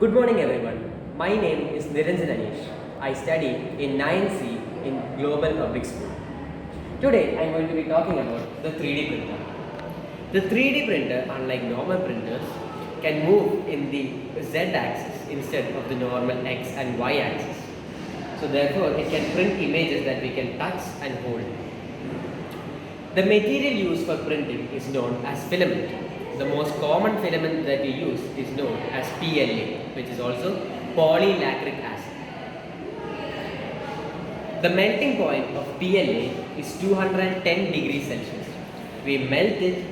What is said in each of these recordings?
Good morning everyone. My name is Niranjan Anish. I study in 9C in Global Public School. Today I am going to be talking about the 3D printer. The 3D printer, unlike normal printers, can move in the Z axis instead of the normal X and Y axis. So therefore it can print images that we can touch and hold. The material used for printing is known as filament. The most common filament that we use is known as PLA, which is also polylactic acid. The melting point of PLA is 210 degrees Celsius. We melt it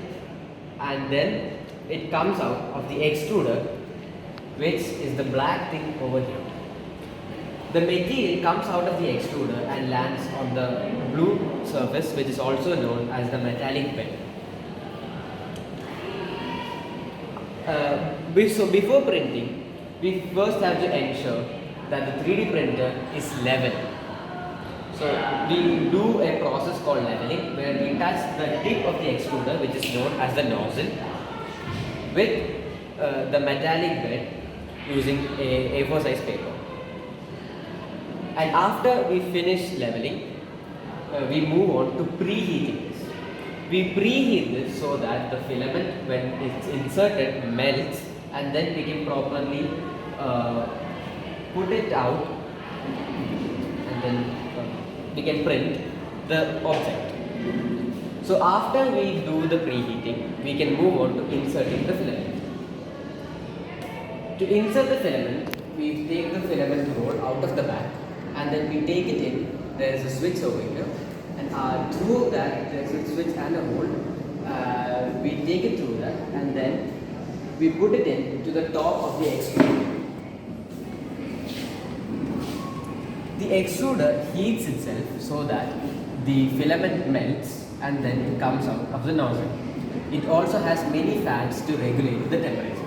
and then it comes out of the extruder, which is the black thing over here. The material comes out of the extruder and lands on the blue surface, which is also known as the metallic bed. So before printing, we first have to ensure that the 3D printer is level. So we do a process called leveling, where we touch the tip of the extruder, which is known as the nozzle, with the metallic bed using a A4 size paper. And after we finish leveling, we move on to preheating this. We preheat this so that the filament, when it's inserted, melts, and then we can properly put it out, and then we can print the object. So after we do the preheating, we can move on to inserting the filament. To insert the filament, we take the filament roll out of the bag, and then we take it in. There is a switch over here, and through that there is a switch and a hole. We take it through that, and then we put it in to the top of the extruder. The extruder heats itself so that the filament melts and then it comes out of the nozzle. It also has many fans to regulate the temperature.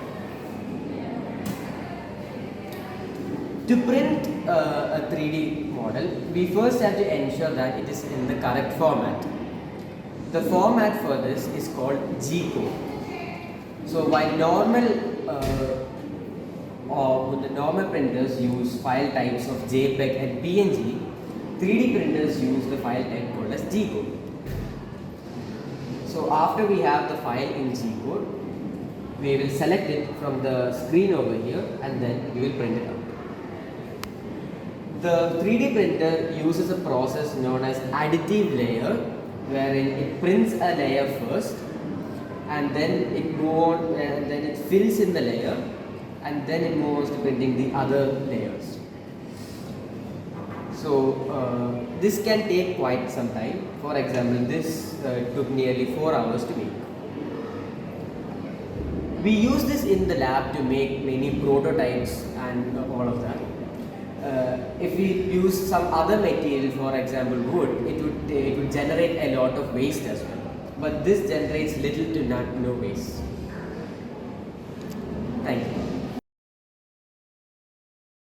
To print a 3D model, we first have to ensure that it is in the correct format. The format for this is called G-code. So while the normal printers use file types of JPEG and PNG, 3D printers use the file type called as G-code. So after we have the file in G-code, we will select it from the screen over here, and then we will print it out. The 3D printer uses a process known as additive layer, wherein it prints a layer first, and then it fills in the layer, and then it moves to printing the other layers. So this can take quite some time. For example, this took nearly 4 hours to make. We use this in the lab to make many prototypes and all of that. If we use some other material, for example wood, it would generate a lot of waste as well. But this generates little to no waste. Thank you.